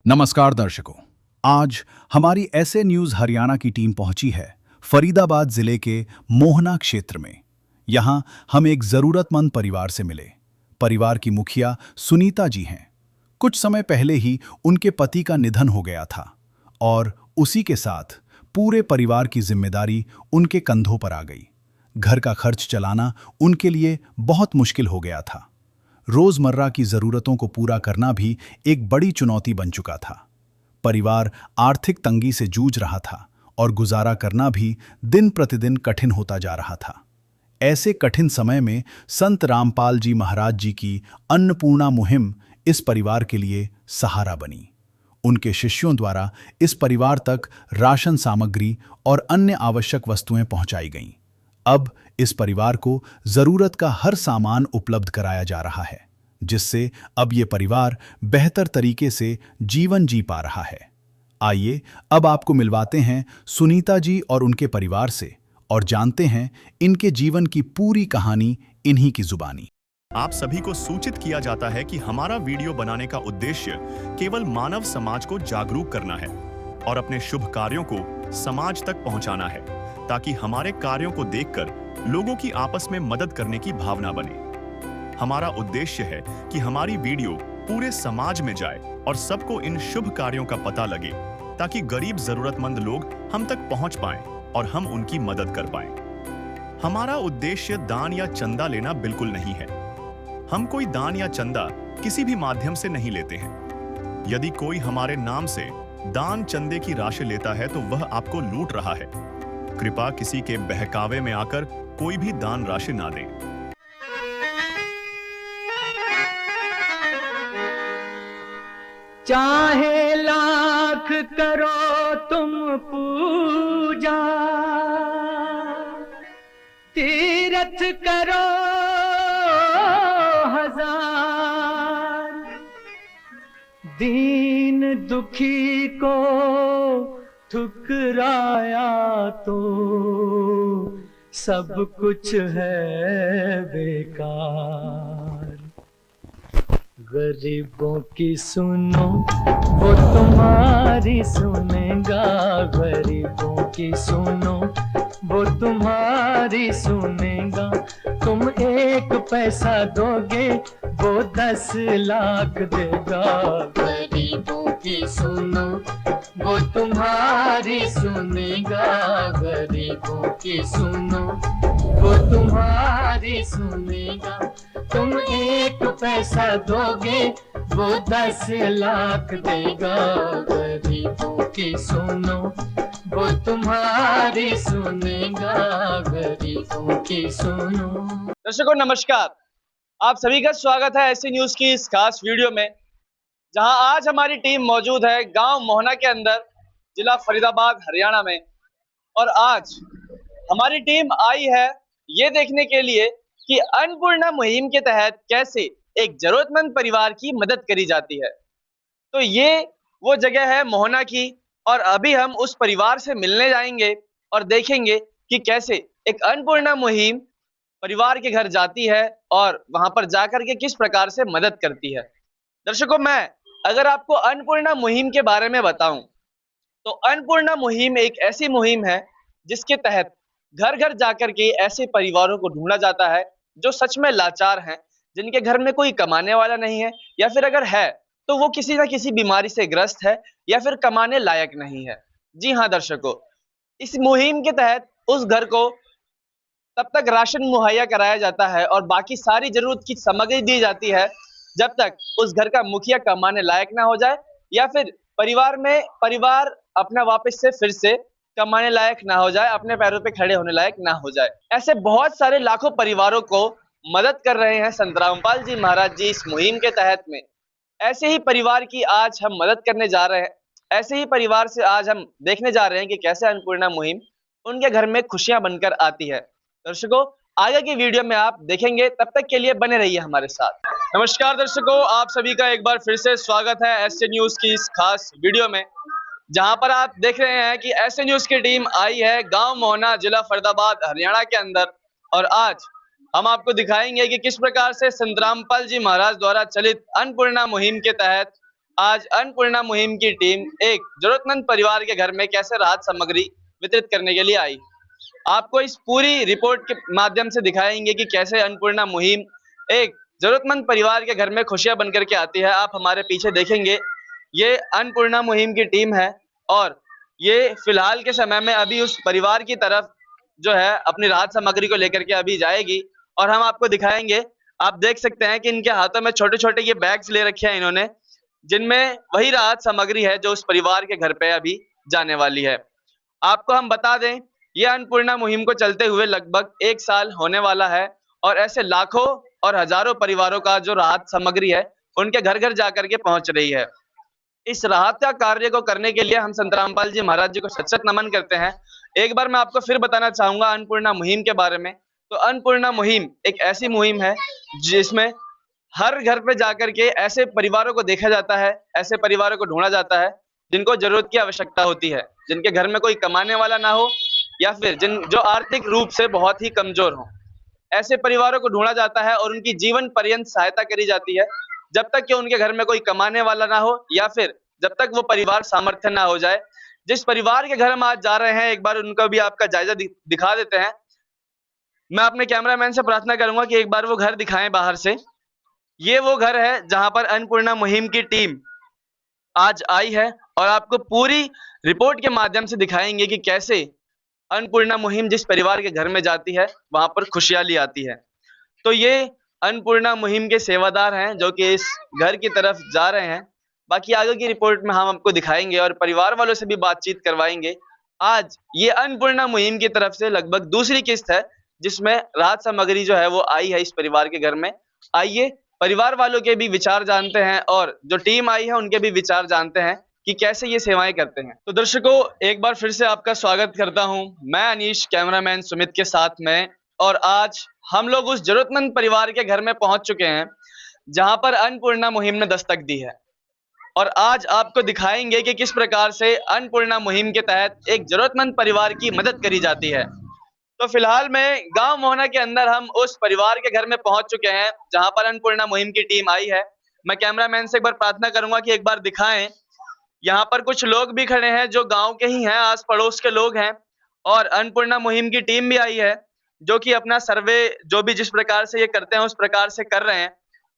नमस्कार दर्शकों। आज हमारी ऐसे न्यूज हरियाणा की टीम पहुंची है फरीदाबाद जिले के मोहना क्षेत्र में। यहां हम एक जरूरतमंद परिवार से मिले। परिवार की मुखिया सुनीता जी हैं। कुछ समय पहले ही उनके पति का निधन हो गया था और उसी के साथ पूरे परिवार की जिम्मेदारी उनके कंधों पर आ गई। घर का खर्च चलाना उनके लिए बहुत मुश्किल हो गया था। रोजमर्रा की जरूरतों को पूरा करना भी एक बड़ी चुनौती बन चुका था। परिवार आर्थिक तंगी से जूझ रहा था और गुजारा करना भी दिन प्रतिदिन कठिन होता जा रहा था। ऐसे कठिन समय में संत रामपाल जी महाराज जी की अन्नपूर्णा मुहिम इस परिवार के लिए सहारा बनी। उनके शिष्यों द्वारा इस परिवार तक राशन सामग्री और अन्य आवश्यक वस्तुएं पहुंचाई गईं। अब इस परिवार को जरूरत का हर सामान उपलब्ध कराया जा रहा है, जिससे अब ये परिवार बेहतर तरीके से जीवन जी पा रहा है। आइए अब आपको मिलवाते हैं सुनीता जी और उनके परिवार से और जानते हैं इनके जीवन की पूरी कहानी इन्हीं की जुबानी। आप सभी को सूचित किया जाता है कि हमारा वीडियो बनाने का उद्देश्य केवल मानव समाज को जागरूक करना है और अपने शुभ कार्यों को समाज तक पहुंचाना है, ताकि हमारे कार्यों को देखकर लोगों की आपस में मदद करने की भावना बने। हमारा उद्देश्य है कि हमारी वीडियो पूरे समाज में जाए और सबको इन शुभ कार्यों का पता लगे, ताकि गरीब जरूरतमंद लोग हम तक पहुंच पाएं और हम उनकी मदद कर पाएं। हमारा उद्देश्य दान या चंदा लेना बिल्कुल नहीं है। हम कोई दान या चंदा किसी भी माध्यम से नहीं लेते हैं। यदि कोई हमारे नाम से दान चंदे की राशि लेता है तो वह आपको लूट रहा है। कृपया किसी के बहकावे में आकर कोई भी दान राशि ना दें। चाहे लाख करो तुम पूजा, तीर्थ करो हजार, दीन दुखी को ठुकराया तो सब कुछ है बेकार। गरीबों की सुनो वो तुम्हारी सुनेगा, गरीबों की सुनो वो तुम्हारी सुनेगा। तुम 1 पैसा दोगे वो 10 लाख देगा। गरीबों की सुनो वो तुम्हारी सुनेगा, गरीबों की सुनो वो तुम्हारी सुनेगा। तुम 1 पैसा दोगे वो 10 लाख देगा। गरीबों की सुनो वो तुम्हारी सुनेगा, गरीबों की सुनो। दर्शकों नमस्कार, आप सभी का स्वागत है ऐसी न्यूज की इस खास वीडियो में, जहां आज हमारी टीम मौजूद है गांव मोहना के अंदर, जिला फरीदाबाद हरियाणा में। और आज हमारी टीम आई है ये देखने के लिए कि अन्नपूर्णा मुहिम के तहत कैसे एक जरूरतमंद परिवार की मदद करी जाती है। तो ये वो जगह है मोहना की, और अभी हम उस परिवार से मिलने जाएंगे और देखेंगे कि कैसे एक अन्नपूर्णा मुहिम परिवार के घर जाती है और वहां पर जाकर के किस प्रकार से मदद करती है। दर्शकों, मैं अगर आपको अन्नपूर्णा मुहिम के बारे में बताऊं तो अन्नपूर्णा मुहिम एक ऐसी मुहिम है जिसके तहत घर घर जाकर के ऐसे परिवारों को ढूंढा जाता है जो सच में लाचार हैं, जिनके घर में कोई कमाने वाला नहीं है, या फिर अगर है तो वो किसी ना किसी बीमारी से ग्रस्त है या फिर कमाने लायक नहीं है। जी हाँ दर्शकों, इस मुहिम के तहत उस घर को तब तक राशन मुहैया कराया जाता है और बाकी सारी जरूरत की सामग्री दी जाती है जब तक उस घर का मुखिया कमाने लायक ना हो जाए, या फिर परिवार अपना वापस से फिर से कमाने लायक ना हो जाए, अपने पैरों पे खड़े होने लायक ना हो जाए। ऐसे बहुत सारे लाखों परिवारों को मदद कर रहे हैं संत रामपाल जी महाराज जी इस मुहिम के तहत में। ऐसे ही परिवार की आज हम मदद करने जा रहे हैं। ऐसे ही परिवार से आज हम देखने जा रहे हैं कि कैसे अन्नपूर्णा मुहिम उनके घर में खुशियां बनकर आती है। दर्शकों, आगे की वीडियो में आप देखेंगे, तब तक के लिए बने रहिए हमारे साथ। नमस्कार दर्शकों, आप सभी का एक बार फिर से स्वागत है ऐसे न्यूज की इस खास वीडियो में, जहां पर आप देख रहे हैं कि ऐसे न्यूज की टीम आई है गांव मोहना, जिला फरीदाबाद हरियाणा के अंदर। और आज हम आपको दिखाएंगे कि किस प्रकार से संत रामपाल जी महाराज द्वारा चलित अन्नपूर्णा मुहिम के तहत आज अन्नपूर्णा मुहिम की टीम एक जरूरतमंद परिवार के घर में कैसे राहत सामग्री वितरित करने के लिए आई। आपको इस पूरी रिपोर्ट के माध्यम से दिखाएंगे कि कैसे अन्नपूर्णा मुहिम एक जरूरतमंद परिवार के घर में खुशियां बनकर के आती है। आप हमारे पीछे देखेंगे, ये अन्नपूर्णा मुहिम की टीम है और ये फिलहाल के समय में अभी उस परिवार की तरफ जो है अपनी राहत सामग्री को लेकर के अभी जाएगी और हम आपको दिखाएंगे। आप देख सकते हैं कि इनके हाथों में छोटे छोटे ये बैग्स ले रखे हैं इन्होंने, जिनमें वही राहत सामग्री है जो उस परिवार के घर पे अभी जाने वाली है। आपको हम बता दें, ये अन्नपूर्णा मुहिम को चलते हुए लगभग 1 साल होने वाला है और ऐसे लाखों और हजारों परिवारों का जो राहत सामग्री है उनके घर घर जाकर के पहुंच रही है। इस राहत का कार्य को करने के लिए हम संत रामपाल जी महाराज जी को सत सत नमन करते हैं। एक बार मैं आपको फिर बताना चाहूंगा अन्नपूर्णा मुहिम के बारे में। तो अन्नपूर्णा मुहिम एक ऐसी मुहिम है जिसमें हर घर पे जाकर के ऐसे परिवारों को देखा जाता है, ऐसे परिवारों को ढूंढा जाता है जिनको जरूरत की आवश्यकता होती है, जिनके घर में कोई कमाने वाला ना हो या फिर जिन जो आर्थिक रूप से बहुत ही कमजोर हो। ऐसे परिवारों को ढूंढा जाता है और उनकी जीवन पर्यंत सहायता करी जाती है, जब तक कि उनके घर में कोई कमाने वाला ना हो या फिर जब तक वो परिवार सामर्थ्य ना हो जाए। जिस परिवार के घर हम आज जा रहे हैं, एक बार उनका भी आपका जायजा दिखा देते हैं। मैं अपने कैमरामैन से प्रार्थना करूंगा कि एक बार वो घर दिखाएं बाहर से। ये वो घर है जहां पर अन्नपूर्णा मुहिम की टीम आज आई है और आपको पूरी रिपोर्ट के माध्यम से दिखाएंगे कि कैसे अन्नपूर्णा मुहिम जिस परिवार के घर में जाती है वहां पर खुशहाली आती है। तो ये अन्नपूर्णा मुहिम के सेवादार हैं जो कि इस घर की तरफ जा रहे हैं। बाकी आगे की रिपोर्ट में हम आपको दिखाएंगे और परिवार वालों से भी बातचीत करवाएंगे। आज ये अन्नपूर्णा मुहिम की तरफ से लगभग दूसरी किस्त है जिसमें राहत सामग्री जो है वो आई है इस परिवार के घर में। आइए परिवार वालों के भी विचार जानते हैं और जो टीम आई है उनके भी विचार जानते हैं कि कैसे ये सेवाएं करते हैं। तो दर्शकों, एक बार फिर से आपका स्वागत करता हूं मैं अनीश, कैमरामैन सुमित के साथ में। और आज हम लोग उस जरूरतमंद परिवार के घर में पहुंच चुके हैं जहां पर अन्नपूर्णा मुहिम ने दस्तक दी है और आज आपको दिखाएंगे कि किस प्रकार से अन्नपूर्णा मुहिम के तहत एक जरूरतमंद परिवार की मदद करी जाती है। तो फिलहाल में गांव मोहना के अंदर हम उस परिवार के घर में पहुंच चुके हैं जहां पर अन्नपूर्णा मुहिम की टीम आई है। मैं कैमरामैन से एक बार प्रार्थना करूंगा कि एक बार दिखाएं। यहाँ पर कुछ लोग भी खड़े हैं जो गांव के ही हैं, आस पड़ोस के लोग हैं और अन्नपूर्णा मुहिम की टीम भी आई है जो कि अपना सर्वे जो भी जिस प्रकार से ये करते हैं उस प्रकार से कर रहे हैं।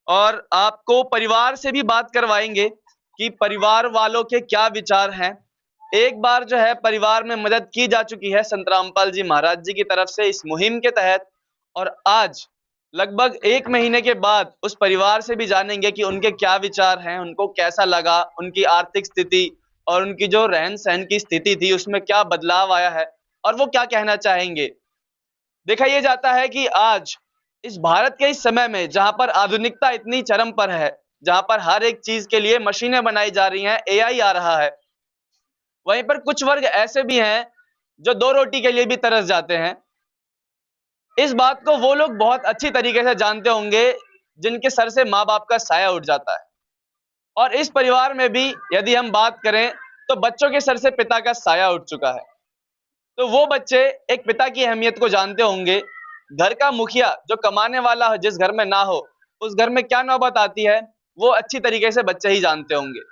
और आपको परिवार से भी बात करवाएंगे कि परिवार वालों के क्या विचार हैं। एक बार जो है परिवार में मदद की जा चुकी है संत रामपाल जी महाराज जी की तरफ से इस मुहिम के तहत और आज लगभग 1 महीने के बाद उस परिवार से भी जानेंगे कि उनके क्या विचार हैं, उनको कैसा लगा, उनकी आर्थिक स्थिति और उनकी जो रहन सहन की स्थिति थी उसमें क्या बदलाव आया है और वो क्या कहना चाहेंगे। देखा यह जाता है कि आज इस भारत के इस समय में जहां पर आधुनिकता इतनी चरम पर है, जहां पर हर एक चीज के लिए मशीनें बनाई जा रही हैं, एआई आ रहा है, वहीं पर कुछ वर्ग ऐसे भी हैं जो 2 रोटी के लिए भी तरस जाते हैं। इस बात को वो लोग बहुत अच्छी तरीके से जानते होंगे जिनके सर से माँ बाप का साया उठ जाता है। और इस परिवार में भी यदि हम बात करें तो बच्चों के सर से पिता का साया उठ चुका है। तो वो बच्चे एक पिता की अहमियत को जानते होंगे। घर का मुखिया जो कमाने वाला जिस घर में ना हो उस घर में क्या नौबत आती है वो अच्छी तरीके से बच्चे ही जानते होंगे।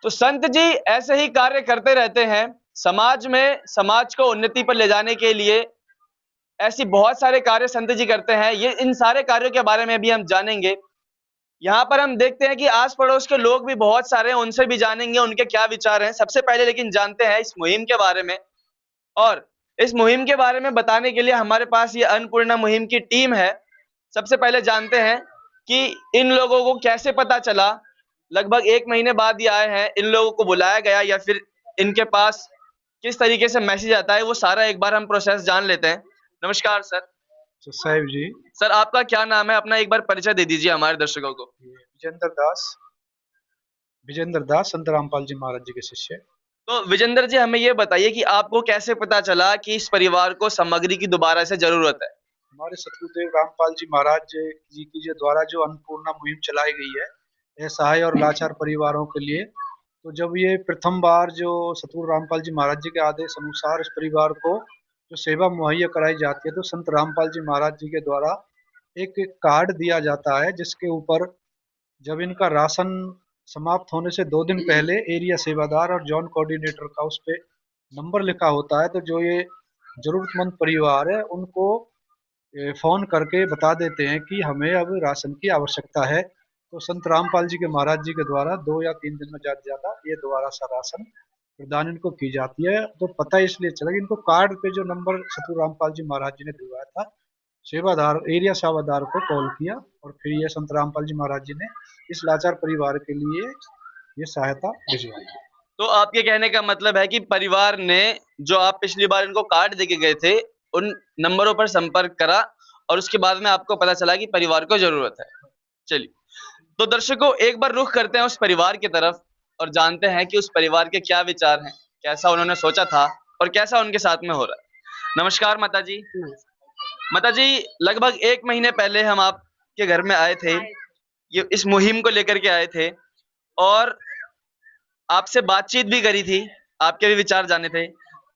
तो संत जी ऐसे ही कार्य करते रहते हैं समाज में, समाज को उन्नति पर ले जाने के लिए ऐसी बहुत सारे कार्य संत जी करते हैं। ये इन सारे कार्यों के बारे में भी हम जानेंगे। यहाँ पर हम देखते हैं कि आस पड़ोस के लोग भी बहुत सारे हैं, उनसे भी जानेंगे उनके क्या विचार हैं। सबसे पहले लेकिन जानते हैं इस मुहिम के बारे में और इस मुहिम के बारे में बताने के लिए हमारे पास ये अन्नपूर्णा मुहिम की टीम है। सबसे पहले जानते हैं कि इन लोगों को कैसे पता चला, लगभग 1 महीने बाद ही आए हैं, इन लोगों को बुलाया गया या फिर इनके पास किस तरीके से मैसेज आता है, वो सारा एक बार हम प्रोसेस जान लेते हैं। नमस्कार सर। साहिब जी। सर आपका क्या नाम है, अपना एक बार परिचय दे दीजिए हमारे दर्शकों को। विजेंद्र दास संत रामपाल जी महाराज जी के शिष्य। तो विजेंद्र जी हमें ये बताइए कि आपको कैसे पता चला कि इस परिवार को सामग्री की दोबारा से जरूरत है। हमारे सतगुरुदेव रामपाल जी महाराज जी की जो द्वारा जो अन्नपूर्णा मुहिम चलाई गई है असहाय और लाचार परिवारों के लिए, तो जब ये प्रथम बार जो सतगुरु रामपाल जी महाराज जी के आदेश अनुसार इस परिवार को जो सेवा मुहैया कराई जाती है तो संत रामपाल जी महाराज जी के द्वारा एक कार्ड दिया जाता है जिसके ऊपर जब इनका राशन समाप्त होने से 2 दिन पहले एरिया सेवादार और जोन कोऑर्डिनेटर का उस पे नंबर लिखा होता है, तो जो ये जरूरतमंद परिवार है उनको फोन करके बता देते हैं कि हमें अब राशन की आवश्यकता है। तो संत रामपाल जी के महाराज जी के द्वारा 2 या 3 दिन में ज्यादा ज्यादा ये दोबारा सा राशन प्रदान इनको की जाती है। तो पता इसलिए चला कि इनको कार्ड पे जो नंबर सतगुरु रामपाल जी महाराज जी ने दिलवाया था, सेवादार एरिया सेवादार को कॉल किया और फिर ये संत रामपाल जी महाराज जी ने इस लाचार परिवार के लिए ये सहायता भिजवाई है। तो आपके कहने का मतलब है कि परिवार ने, जो आप पिछली बार इनको कार्ड देके गए थे, उन नंबरों पर संपर्क करा और उसके बाद में आपको पता चला कि परिवार को जरूरत है। चलिए, तो दर्शकों एक बार रुख करते हैं उस परिवार की तरफ और जानते हैं कि उस परिवार के क्या विचार हैं, कैसा उन्होंने सोचा था और कैसा उनके साथ में हो रहा है। नमस्कार माता जी। माता जी, लगभग 1 महीने पहले हम आपके घर में आए थे, ये इस मुहिम को लेकर के आए थे और आपसे बातचीत भी करी थी, आपके भी विचार जाने थे।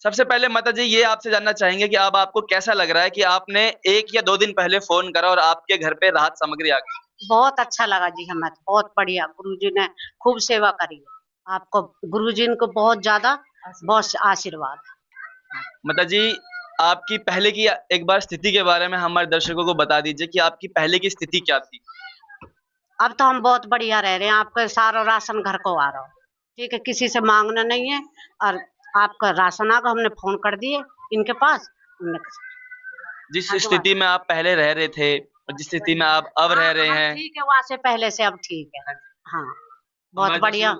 सबसे पहले माता जी ये आपसे जानना चाहेंगे कि अब आपको कैसा लग रहा है कि आपने 1 या 2 दिन पहले फोन करा और आपके घर पे राहत सामग्री आ गई। बहुत अच्छा लगा जी, हमें बहुत बढ़िया। गुरुजी ने खूब सेवा करी है। आपको गुरुजी को बहुत ज्यादा बहुत आशीर्वाद। माता जी, आपकी पहले की एक बार स्थिति के बारे में हमारे दर्शकों को बता दीजिए कि आपकी पहले की स्थिति क्या थी। अब तो हम बहुत बढ़िया रह रहे हैं। आपका सारा राशन घर को आ रहा हो, ठीक है, किसी से मांगना नहीं है। और आपका राशन आ गया, हमने फोन कर दिए इनके पास। जिस स्थिति में आप पहले रह रहे थे और जिस स्थिति में आप अब रह रहे हैं, ठीक है, वहां से पहले से अब ठीक है। हाँ, बहुत बढ़िया।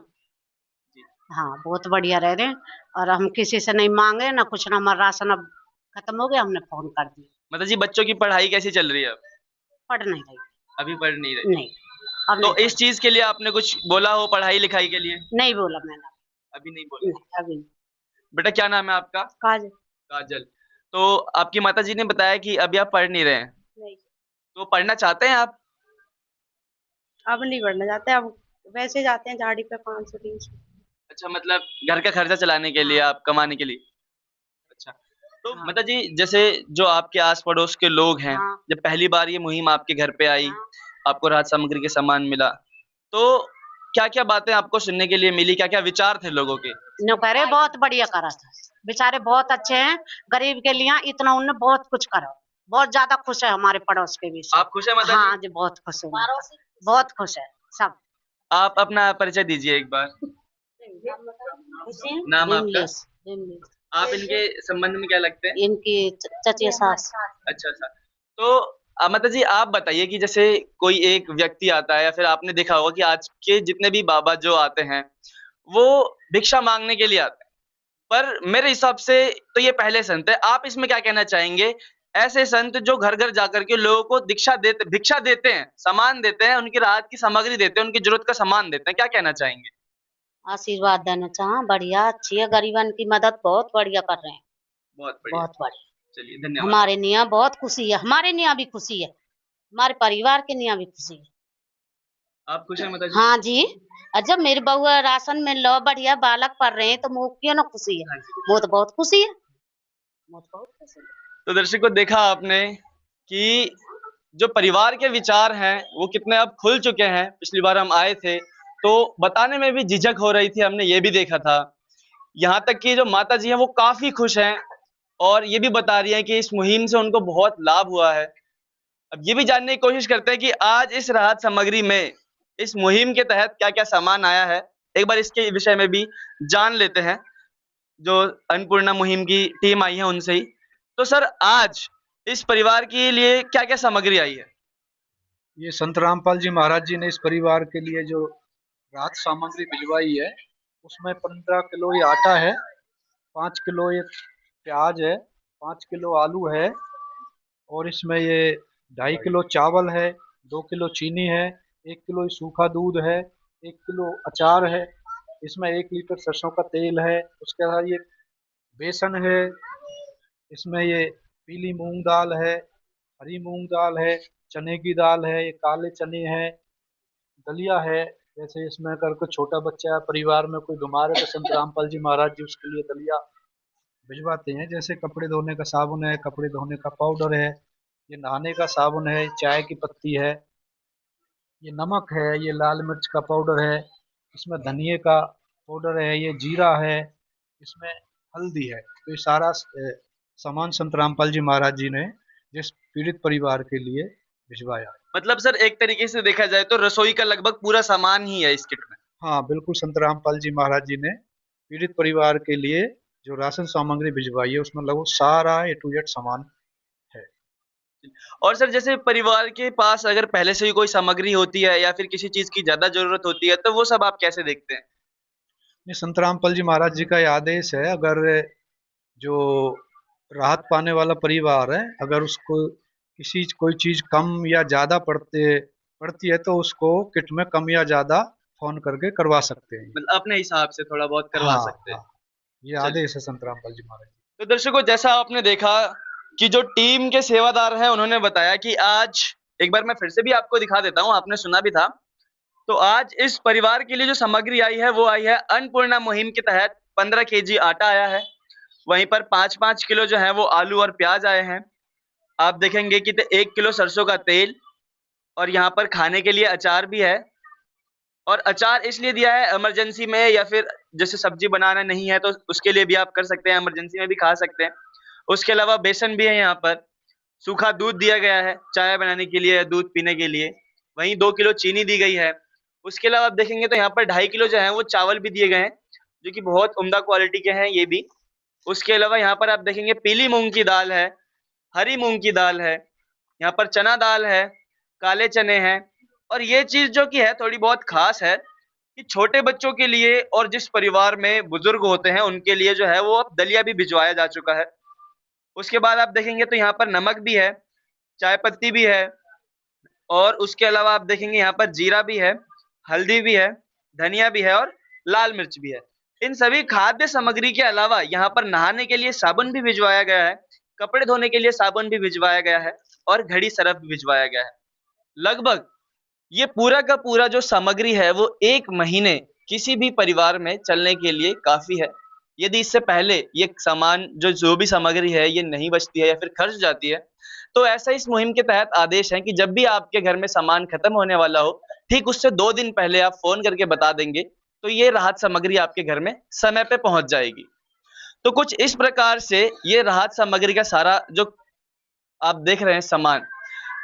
हाँ, बहुत बढ़िया रह रहे हैं और हम किसी से नहीं मांगे ना कुछ ना। हमारा राशन अब खत्म हो गया, हमने फोन कर दिया। मतलब जी बच्चों की पढ़ाई कैसी चल रही है अब? पढ़ नहीं रही। अभी पढ़ नहीं रही? नहीं, अब तो नहीं इस चीज के लिए आपने कुछ बोला हो पढ़ाई लिखाई के लिए? नहीं बोला मैंने। अभी नहीं बोला? नहीं, अभी नहीं। बेटा क्या नाम है आपका? काज काजल। तो आपकी माता जी ने बताया कि अभी आप पढ़ नहीं रहे हैं, नहीं, तो पढ़ना चाहते हैं आप? अब नहीं पढ़ना चाहते। अब वैसे जाते हैं झाड़ी पे 500-300। अच्छा, मतलब घर का खर्चा चलाने के लिए, आप कमाने के लिए। अच्छा, तो हाँ। माता जी जैसे जो आपके आस पड़ोस के लोग हैं, हाँ। जब पहली बार ये मुहिम आपके घर पे आई, हाँ। आपको राहत सामग्री के सामान मिला, तो क्या क्या बातें आपको सुनने के लिए मिली, क्या क्या विचार थे लोगों के? नो कह रहे बहुत बढ़िया करा था, बेचारे बहुत अच्छे हैं। गरीब के लिए इतना उनने बहुत कुछ करा। बहुत ज्यादा खुश है हमारे पड़ोस के भी सब। आप खुश है माता जी? हाँ जी, बहुत खुश है, बहुत खुश है सब। आप अपना परिचय दीजिए एक बार। नाम आपका? आप इनके संबंध में क्या लगते हैं? इनकी चचिया सास। अच्छा अच्छा। तो माता जी आप बताइए कि जैसे कोई एक व्यक्ति आता है या फिर आपने देखा होगा कि आज के जितने भी बाबा जो आते हैं वो भिक्षा मांगने के लिए आते हैं, पर मेरे हिसाब से तो ये पहले संत है। आप इसमें क्या कहना चाहेंगे? ऐसे संत जो घर घर जाकर के लोगों को भिक्षा देते हैं, सामान देते हैं, उनकी राहत की सामग्री देते हैं, उनकी जरूरत का सामान देते हैं, क्या कहना चाहेंगे? आशीर्वाद देना चाहा, बढ़िया अच्छी है। गरीबन की मदद बहुत बढ़िया कर रहे हैं, बहुत बढ़िया। बहुत बढ़िया। चलिए धन्यवाद। हमारे निया बहुत खुशी है, हमारे निया भी खुशी है, हमारे परिवार के निया भी खुशी है। आप खुश हैं माता जी? हाँ जी, और जब मेरी बहू राशन में लो बढ़िया बालक पढ़ रहे हैं तो मुझे क्यों ना खुशी है। वो तो बहुत खुशी है, बहुत खुशी है। तो दर्शकों देखा आपने कि जो परिवार के विचार हैं वो कितने अब खुल चुके हैं। पिछली बार हम आए थे तो बताने में भी झिझक हो रही थी, हमने ये भी देखा था। यहाँ तक कि जो माता जी हैं वो काफी खुश हैं और ये भी बता रही हैं कि इस मुहिम से उनको बहुत लाभ हुआ है। अब ये भी जानने की कोशिश करते हैं कि आज इस राहत सामग्री में, इस मुहिम के तहत क्या क्या सामान आया है, एक बार इसके विषय में भी जान लेते हैं जो अन्नपूर्णा मुहिम की टीम आई है उनसे ही। तो सर आज इस परिवार के लिए क्या क्या सामग्री आई है? ये संत रामपाल जी महाराज जी ने इस परिवार के लिए जो राहत सामग्री भिजवाई है उसमें 15 किलो ये आटा है, 5 किलो ये प्याज है, 5 किलो आलू है और इसमें ये 2.5 किलो चावल है, 2 किलो चीनी है, 1 किलो सूखा दूध है, 1 किलो अचार है, इसमें 1 लीटर सरसों का तेल है, उसके बाद ये बेसन है, इसमें ये पीली मूंग दाल है, हरी मूंग दाल है, चने की दाल है, ये काले चने हैं, दलिया है। जैसे इसमें अगर कोई छोटा बच्चा है परिवार में कोई बीमार है तो संत रामपाल जी महाराज जी उसके लिए दलिया भिजवाते हैं। जैसे कपड़े धोने का साबुन है, कपड़े धोने का पाउडर है, ये नहाने का साबुन है, चाय की पत्ती है, ये नमक है, ये लाल मिर्च का पाउडर है, इसमें धनिये का पाउडर है, ये जीरा है, इसमें हल्दी है। तो ये सारा सामान संत रामपाल जी महाराज जी ने जिस पीड़ित परिवार के लिए भिजवाया। मतलब सर एक तरीके से देखा जाए तो रसोई का लगभग पूरा सामान ही है इस किट में। हाँ बिल्कुल, संत रामपाल जी महाराज जी ने पीड़ित परिवार के लिए जो राशन सामग्री भिजवाई है उसमें लगभग सारा A to Z सामान है। और सर जैसे परिवार के पास अगर पहले से ही कोई सामग्री होती है या फिर किसी चीज की ज्यादा जरूरत होती है तो वो सब आप कैसे देखते हैं? ये संत रामपाल जी महाराज जी का ये आदेश है, अगर जो राहत पाने वाला परिवार है अगर उसको कोई चीज कम या ज्यादा पड़ती है तो उसको किट में कम या ज्यादा फोन करके करवा सकते हैं। मतलब अपने हिसाब से थोड़ा बहुत करवा सकते हैं। ये आदेश है संत रामपाल जी महाराज जी। तो दर्शकों जैसा आपने देखा कि जो टीम के सेवादार हैं उन्होंने बताया कि आज एक बार मैं फिर से भी आपको दिखा देता हूं, आपने सुना भी था। तो आज इस परिवार के लिए जो सामग्री आई है वो आई है अन्नपूर्णा मुहिम के तहत 15 केजी आटा आया है, वहीं पर 5-5 किलो जो है वो आलू और प्याज आए हैं। आप देखेंगे कि 1 किलो सरसों का तेल और यहाँ पर खाने के लिए अचार भी है। और अचार इसलिए दिया है इमरजेंसी में, या फिर जैसे सब्जी बनाना नहीं है तो उसके लिए भी आप कर सकते हैं, इमरजेंसी में भी खा सकते हैं। उसके अलावा बेसन भी है, यहाँ पर सूखा दूध दिया गया है चाय बनाने के लिए, दूध पीने के लिए। वहीं 2 किलो चीनी दी गई है। उसके अलावा आप देखेंगे तो यहाँ पर 2.5 किलो जो है वो चावल भी दिए गए हैं, जो कि बहुत उम्दा क्वालिटी के हैं ये भी। उसके अलावा यहाँ पर आप देखेंगे पीली मूंग की दाल है, हरी मूंग की दाल है, यहाँ पर चना दाल है, काले चने हैं। और ये चीज जो कि है थोड़ी बहुत खास है कि छोटे बच्चों के लिए और जिस परिवार में बुजुर्ग होते हैं उनके लिए जो है वो अब दलिया भी भिजवाया जा चुका है। उसके बाद आप देखेंगे तो यहाँ पर नमक भी है, चाय पत्ती भी है, और उसके अलावा आप देखेंगे यहाँ पर जीरा भी है, हल्दी भी है, धनिया भी है और लाल मिर्च भी है। इन सभी खाद्य सामग्री के अलावा यहाँ पर नहाने के लिए साबुन भी भिजवाया गया है, कपड़े धोने के लिए साबुन भी भिजवाया गया है और घड़ी सरफ भी भिजवाया गया है। लगभग ये पूरा का पूरा जो सामग्री है वो 1 महीने किसी भी परिवार में चलने के लिए काफी है। यदि इससे पहले ये सामान जो भी सामग्री है ये नहीं बचती है या फिर खर्च जाती है, तो ऐसा इस मुहिम के तहत आदेश है कि जब भी आपके घर में सामान खत्म होने वाला हो, ठीक उससे 2 दिन पहले आप फोन करके बता देंगे तो ये राहत सामग्री आपके घर में समय पे पहुंच जाएगी। तो कुछ इस प्रकार से ये राहत सामग्री का सारा जो आप देख रहे हैं सामान,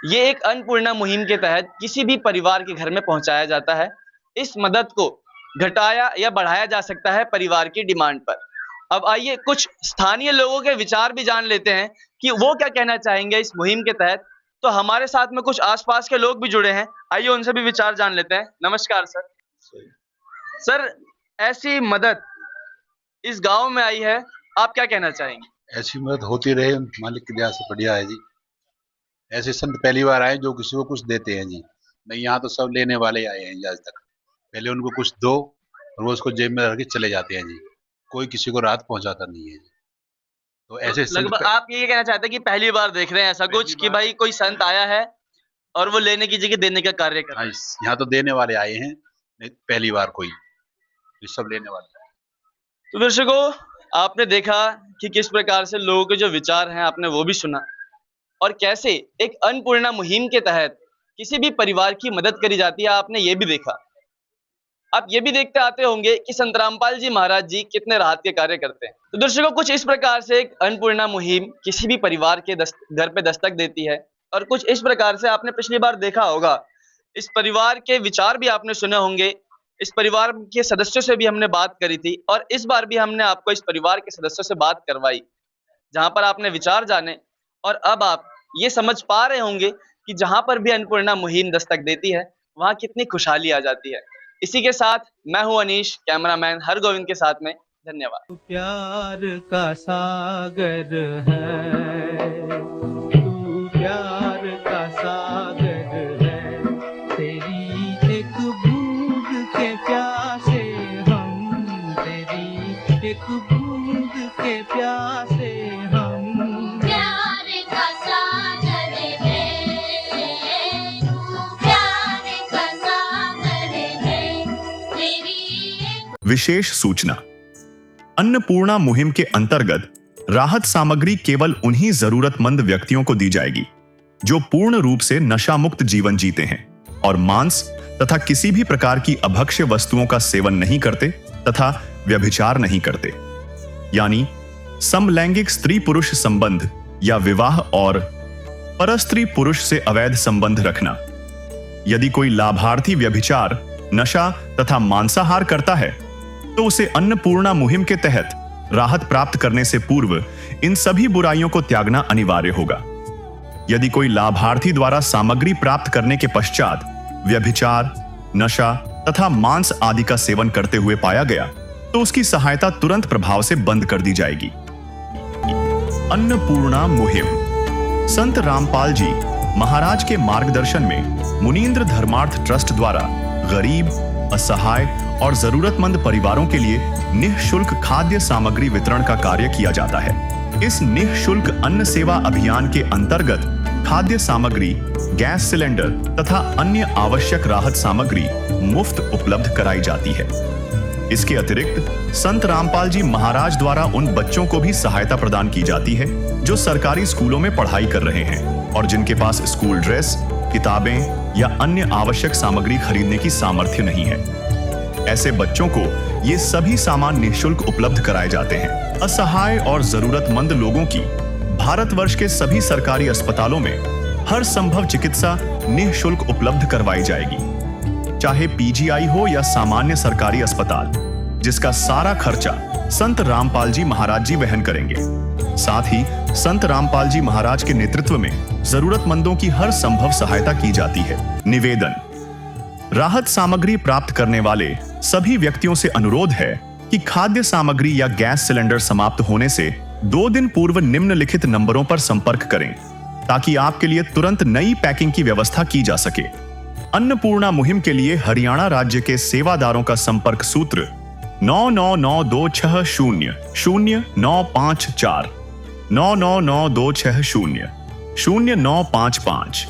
ये एक अन्नपूर्णा मुहिम के तहत किसी भी परिवार के घर में पहुंचाया जाता है। इस मदद को घटाया या बढ़ाया जा सकता है परिवार की डिमांड पर। अब आइए कुछ स्थानीय लोगों के विचार भी जान लेते हैं कि वो क्या कहना चाहेंगे इस मुहिम के तहत। तो हमारे साथ में कुछ आसपास के लोग भी जुड़े हैं, आइए उनसे भी विचार जान लेते हैं। नमस्कार सर। सर ऐसी मदद इस गांव में आई है, आप क्या कहना चाहेंगे? ऐसी मदद होती रहे, मालिक की दया से बढ़िया है जी। ऐसे संत पहली बार आए जो किसी को कुछ देते हैं जी, नहीं यहाँ तो सब लेने वाले आए हैं जी। आज तक पहले उनको कुछ दो और वो उसको जेब में रख के चले जाते हैं जी, कोई किसी को राहत पहुंचाता नहीं है जी। तो ऐसे लगभग आप ये कहना चाहते हैं कि पहली बार देख रहे हैं ऐसा कुछ कि भाई कोई संत आया है और वो लेने की जगह देने का कार्य कर रहा है। यहाँ तो देने वाले आए हैं, नहीं पहली बार कोई, सब लेने वाले। तो दर्शकों आपने देखा कि किस प्रकार से लोगों के जो विचार हैं आपने वो भी सुना, और कैसे एक अन्नपूर्णा मुहिम के तहत किसी भी परिवार की मदद करी जाती है आपने ये भी देखा। आप ये भी देखते आते होंगे कि संत रामपाल जी महाराज जी कितने राहत के कार्य करते हैं। तो दर्शकों कुछ इस प्रकार से एक अन्नपूर्णा मुहिम किसी भी परिवार के घर पे दस्तक देती है, और कुछ इस प्रकार से आपने पिछली बार देखा होगा, इस परिवार के विचार भी आपने सुने होंगे, इस परिवार के सदस्यों से भी हमने बात करी थी, और इस बार भी हमने आपको इस परिवार के सदस्यों से बात करवाई, जहां पर आपने विचार जाने और अब आप ये समझ पा रहे होंगे कि जहां पर भी अन्नपूर्णा मुहिम दस्तक देती है वहां कितनी खुशहाली आ जाती है। इसी के साथ मैं हूं अनीश, कैमरामैन हरगोविंद के साथ में। धन्यवाद। प्यार का सागर है, तू प्यार का सागर है, तेरी एक बूंद के प्यासे हम, तेरी एक बूंद के प्यासे हम। प्यार का सागर है, तू प्यार का सागर है, तेरी। विशेष सूचना। अन्नपूर्णा मुहिम के अंतर्गत राहत सामग्री केवल उन्हीं जरूरतमंद व्यक्तियों को दी जाएगी जो पूर्ण रूप से नशा मुक्त जीवन जीते हैं और मांस तथा किसी भी प्रकार की अभक्ष्य वस्तुओं का सेवन नहीं करते तथा व्यभिचार नहीं करते, यानी समलैंगिक स्त्री पुरुष संबंध या विवाह और परस्त्री पुरुष से अवैध संबंध रखना। यदि कोई लाभार्थी व्यभिचार, नशा तथा मांसाहार करता है तो उसे अन्नपूर्णा मुहिम के तहत राहत प्राप्त करने से पूर्व इन सभी बुराइयों को त्यागना अनिवार्य होगा। यदि कोई लाभार्थी द्वारा सामग्री प्राप्त करने के पश्चात व्यभिचार, नशा तथा मांस आदि का सेवन करते हुए पाया गया तो उसकी सहायता तुरंत प्रभाव से बंद कर दी जाएगी। अन्नपूर्णा मुहिम। संत रामपाल जी महाराज के मार्गदर्शन में मुनींद्र धर्मार्थ ट्रस्ट द्वारा गरीब, असहाय और जरूरतमंद परिवारों के लिए निःशुल्क खाद्य सामग्री वितरण का कार्य किया जाता है। इस निःशुल्क अन्न सेवा अभियान के अंतर्गत खाद्य सामग्री, गैस सिलेंडर तथा अन्य आवश्यक राहत सामग्री मुफ्त उपलब्ध कराई जाती है। इसके अतिरिक्त संत रामपाल जी महाराज द्वारा उन बच्चों को भी सहायता प्रदान की जाती है जो सरकारी स्कूलों में पढ़ाई कर रहे हैं और जिनके पास स्कूल ड्रेस, किताबें या अन्य आवश्यक सामग्री खरीदने की सामर्थ्य नहीं है। ऐसे बच्चों को ये सभी सामान निःशुल्क उपलब्ध कराए जाते हैं। असहाय और जरूरतमंद लोगों की भारतवर्ष के सभी सरकारी अस्पतालों में हर संभव चिकित्सा निःशुल्क उपलब्ध करवाई जाएगी, चाहे पीजीआई हो या सामान्य सरकारी अस्पताल, जिसका सारा खर्चा संत रामपाल जी महाराज जी वहन करेंगे। साथ ही संत रामपाल जी महाराज के नेतृत्व में जरूरतमंदों की हर संभव सहायता की जाती है। निवेदन। राहत सामग्री प्राप्त करने वाले सभी व्यक्तियों से अनुरोध है कि खाद्य सामग्री या गैस सिलेंडर समाप्त होने से 2 दिन पूर्व निम्नलिखित नंबरों पर संपर्क करें ताकि आपके लिए तुरंत नई पैकिंग की व्यवस्था की जा सके। अन्नपूर्णा मुहिम के लिए हरियाणा राज्य के सेवादारों का संपर्क सूत्र 9992600954 9992600955।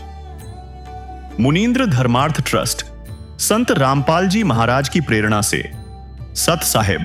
मुनींद्र धर्मार्थ ट्रस्ट संत रामपाल जी महाराज की प्रेरणा से सत साहिब